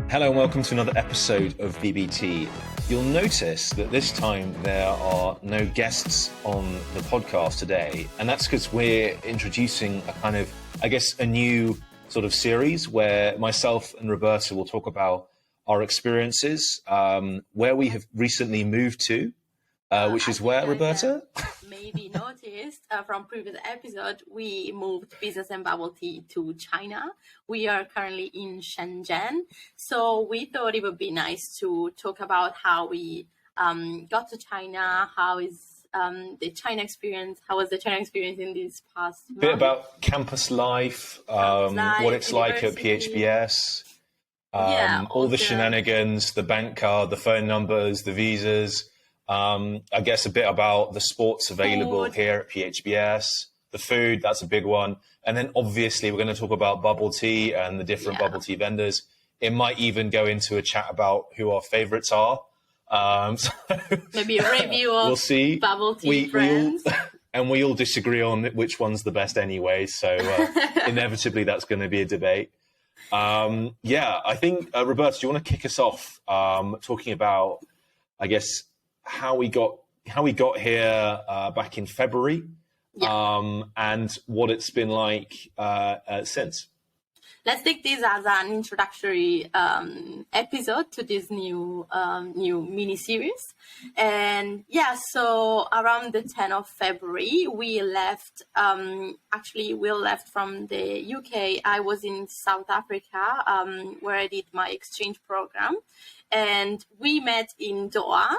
Hello and welcome to another episode of BBT. You'll notice that this time there are no guests on the podcast today, and that's because we're introducing a kind of, a new sort of series where myself and Roberta will talk about our experiences, where we have recently moved to, which is where, Roberta? Maybe noticed from previous episode, we moved business and bubble tea to China. We are currently in Shenzhen. So we thought it would be nice to talk about how we got to China, how is the China experience, how was the China experience in this past month? A bit about campus life, what it's like at PHBS, all the shenanigans, the bank card, the phone numbers, the visas. I guess a bit about the sports available here at PHBS, the food, that's a big one. And then obviously we're going to talk about bubble tea and the different bubble tea vendors. It might even go into a chat about who our favorites are. So maybe a review of we'll see. Bubble tea friends. We all disagree on which one's the best anyway. So inevitably that's going to be a debate. I think, Roberta, do you want to kick us off talking about, I guess, how we got here back in February, and what it's been like since. Let's take this as an introductory episode to this new mini series. And so around the 10th of February, we left. We left from the UK. I was in South Africa, where I did my exchange program, and we met in Doha.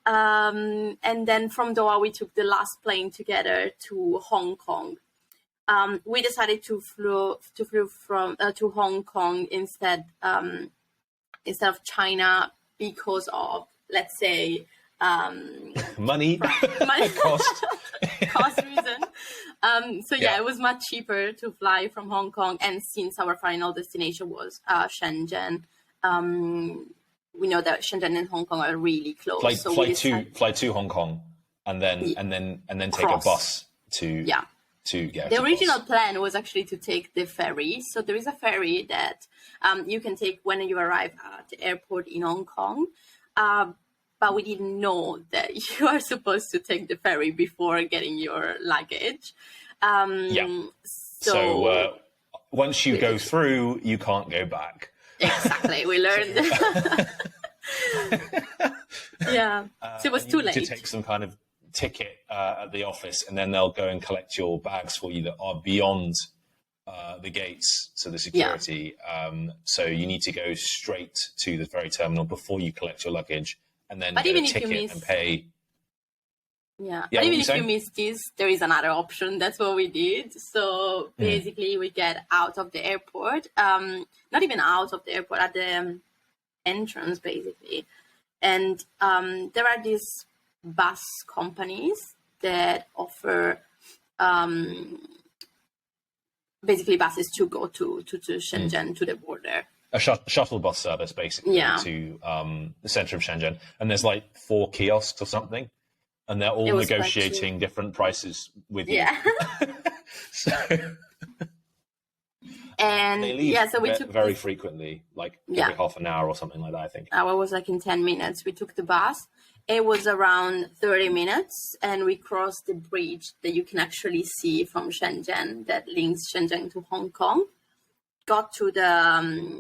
And then from Doha, we took the last plane together to Hong Kong. We decided to flew to Hong Kong instead of China because of, let's say, money cost reason. It was much cheaper to fly from Hong Kong, and since our final destination was Shenzhen, we know that Shenzhen and Hong Kong are really close. Fly to Hong Kong, and then take a bus to get. The original plan was actually to take the ferry. So there is a ferry that you can take when you arrive at the airport in Hong Kong. But we didn't know that you are supposed to take the ferry before getting your luggage. So once you go through, you can't go back. Exactly, we learned. So it was too late. To take some kind of ticket at the office, and then they'll go and collect your bags for you that are beyond the gates, so the security. So you need to go straight to the ferry terminal before you collect your luggage, and then get a ticket and pay. But even if you miss this, there is another option. That's what we did. So basically, we get out of the airport, not even out of the airport, at the entrance, basically. And there are these bus companies that offer basically buses to go to Shenzhen, to the border. A shuttle bus service, basically, to the center of Shenzhen. And there's like 4 kiosks or something. And they're all negotiating different prices with you. And they leave so we took very frequently, like every half an hour or something like that, I think. It was like in 10 minutes. We took the bus. It was around 30 minutes, and we crossed the bridge that you can actually see from Shenzhen that links Shenzhen to Hong Kong. Got to the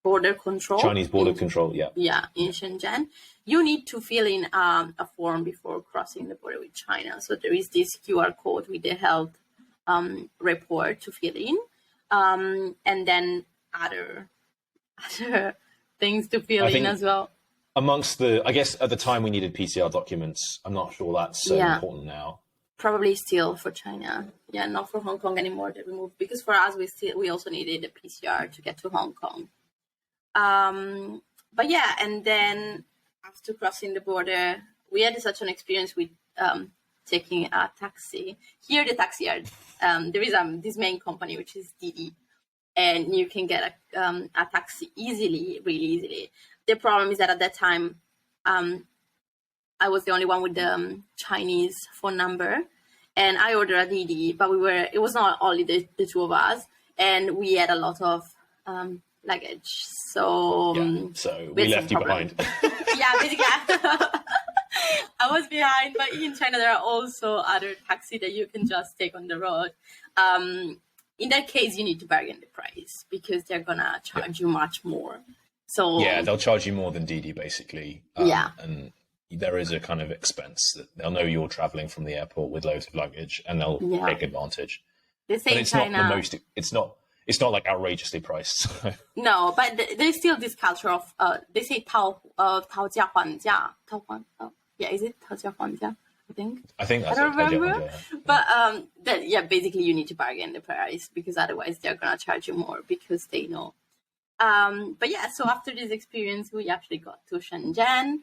border control. Chinese border control, in Shenzhen. You need to fill in a form before crossing the border with China. So there is this QR code with the health report to fill in, and then other things to fill in as well. Amongst I guess at the time we needed PCR documents. I'm not sure that's so important now. Probably still for China. Yeah, not for Hong Kong anymore. They removed, because for us we also needed a PCR to get to Hong Kong. And then after crossing the border, we had such an experience with taking a taxi. Here the taxi are there is this main company which is Didi, and you can get a taxi really easily. The problem is that at that time I was the only one with the Chinese phone number, and I ordered a Didi, but it was not only the two of us, and we had a lot of luggage. So so we left you behind. Yeah, basically. I was behind, but in China there are also other taxi that you can just take on the road. In that case, you need to bargain the price because they're gonna charge you much more. So yeah, they'll charge you more than Didi basically. And there is a kind of expense that they'll know you're traveling from the airport with loads of luggage, and they'll take advantage. They say but it's China, not the most. It's not like outrageously priced. No, but there's still this culture of they say 讨价还价, yeah, is it 讨价还价? I think that's I don't remember. But basically you need to bargain the price because otherwise they're gonna charge you more because they know. But yeah, so after this experience, we actually got to Shenzhen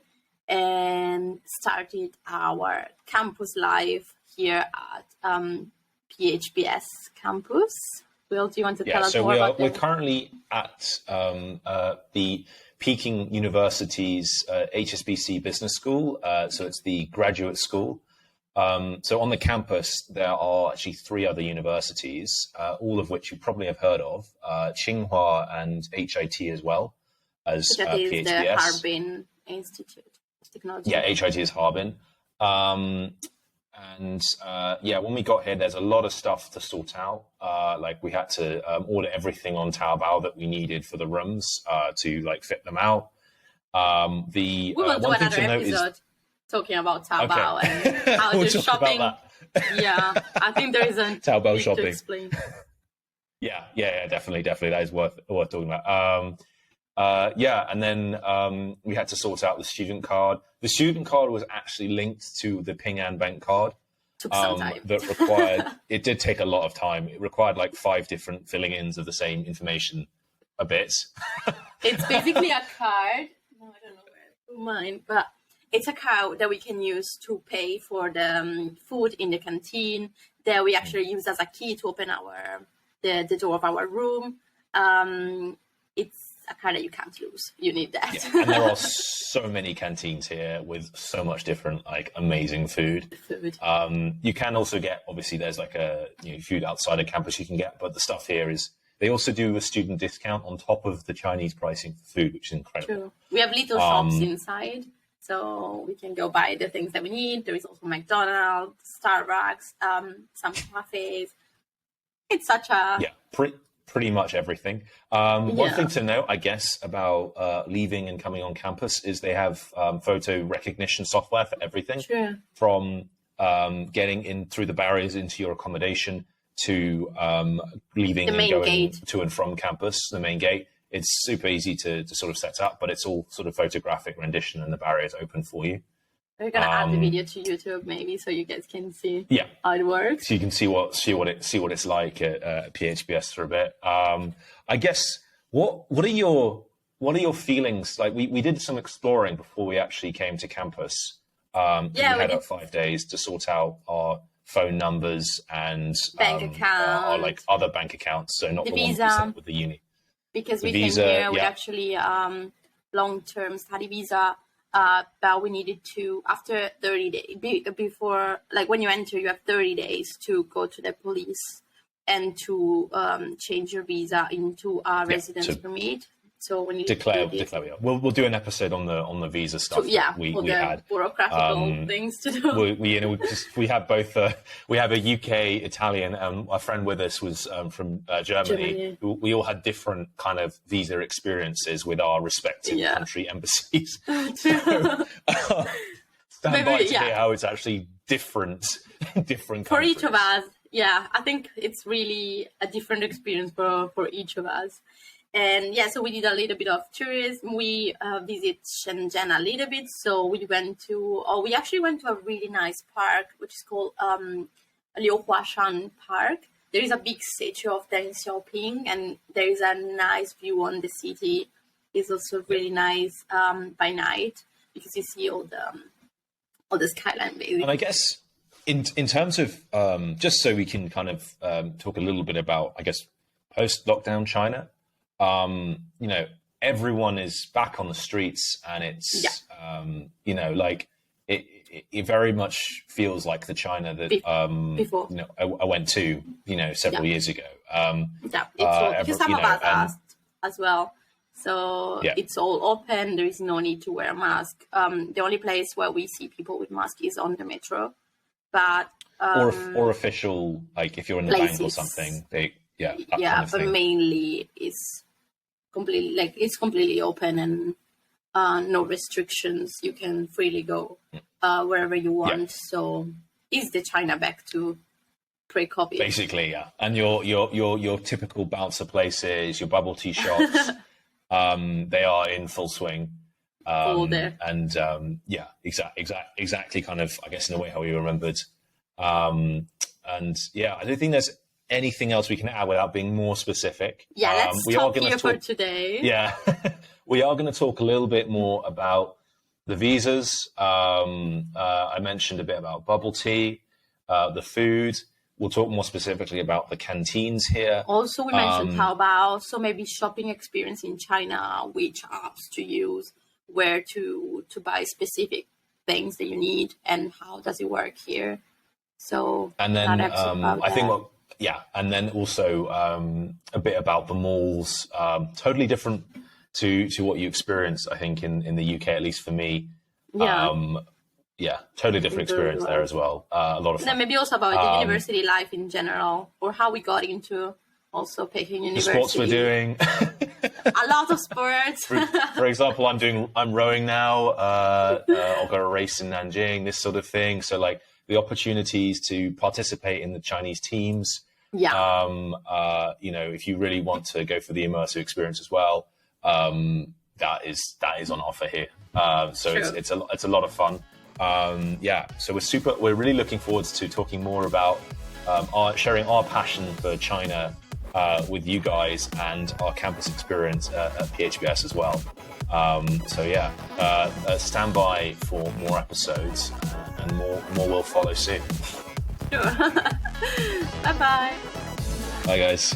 and started our campus life here at PHBS campus. Will, do you want to tell us more about that? We're currently at the Peking University's HSBC Business School. So it's the graduate school. So on the campus, there are actually 3 other universities, all of which you probably have heard of, Tsinghua and HIT as well as that is PHBS. The Harbin Institute of Technology. Yeah, HIT is Harbin. When we got here, there's a lot of stuff to sort out. Like we had to order everything on Taobao that we needed for the rooms to like fit them out. We will do another episode talking about Taobao and how the shopping. Yeah, I think there is a Taobao shopping to explain. Yeah, definitely. That is worth talking about. And then we had to sort out the student card. The student card was actually linked to the Ping An Bank card. Took some time. That required, it did take a lot of time. It required like 5 different filling-ins of the same information a bit. It's basically a card. No, I don't know where to mine, but it's a card that we can use to pay for the food in the canteen that we actually use as a key to open the door of our room. It's a card that you can't lose. You need that. Yeah, and there are so many canteens here with so much different, like, amazing food. You can also get, obviously, there's like food outside of campus you can get, but the stuff here is, they also do a student discount on top of the Chinese pricing for food, which is incredible. True. We have little shops inside, so we can go buy the things that we need. There is also McDonald's, Starbucks, some cafes. It's such a... Yeah, pretty much everything. One thing to note, I guess, about leaving and coming on campus is they have photo recognition software for everything. Sure. From getting in through the barriers into your accommodation to leaving and going to and from campus, the main gate. It's super easy to sort of set up, but it's all sort of photographic rendition and the barrier is open for you. We're gonna add the video to YouTube maybe so you guys can see how it works. So you can see what it's like at PHBS for a bit. I guess what are your feelings? Like we did some exploring before we actually came to campus. We had 5 days to sort out our phone numbers and bank accounts, our like other bank accounts. So not the ones we sent with the uni. Because we came here with actually long-term study visa. But we needed to, after 30 days, before, like when you enter, you have 30 days to go to the police and to change your visa into a residence permit. So when you declare, we'll do an episode on the visa stuff. We had bureaucratic things to do. We have both. We have a UK Italian. A friend with us was from Germany. We all had different kind of visa experiences with our respective country embassies. So, stand by to hear how it's actually different for each of us. Yeah, I think it's really a different experience for each of us. And so we did a little bit of tourism. We visit Shenzhen a little bit. So we actually went to a really nice park, which is called Liuhuashan Park. There is a big statue of Deng Xiaoping, and there is a nice view on the city. It's also really nice by night because you see all the skyline, basically. And I guess in terms of just so we can kind of talk a little bit about, I guess, post-lockdown China. Everyone is back on the streets, and it's like it very much feels like the China that before I went to several years ago. Because some of us as well. So it's all open. There is no need to wear a mask. The only place where we see people with masks is on the metro. But or official, like if you're in the bank or something, that kind of but thing. mainly it's completely open and no restrictions. You can freely go wherever you want. So is the China back to pre-COVID? Basically, yeah. And your typical bouncer places, your bubble tea shops, they are in full swing. All there. And exactly kind of, I guess, in a way how we remembered. And I don't think there's anything else we can add without being more specific. Yeah, let's talk here for today. Yeah, we are going to talk a little bit more about the visas. I mentioned a bit about bubble tea, the food. We'll talk more specifically about the canteens here. Also, we mentioned Taobao, so maybe shopping experience in China, which apps to use, where to buy specific things that you need, and how does it work here. So, and then I think and then also a bit about the malls, totally different to what you experienced, I think, in the UK, at least for me. Totally different experience there as well. A lot of fun. And then maybe also about the university life in general, or how we got into also Peking University. The sports we're doing. A lot of sports. For example, I'm rowing now. I've got a race in Nanjing, this sort of thing. So like the opportunities to participate in the Chinese teams. Yeah. If you really want to go for the immersive experience as well, that is on offer here. So it's a lot of fun. So we're really looking forward to talking more about sharing our passion for China with you guys and our campus experience at PHBS as well. Stand by for more episodes and more will follow soon. Sure. Bye-bye. Bye guys.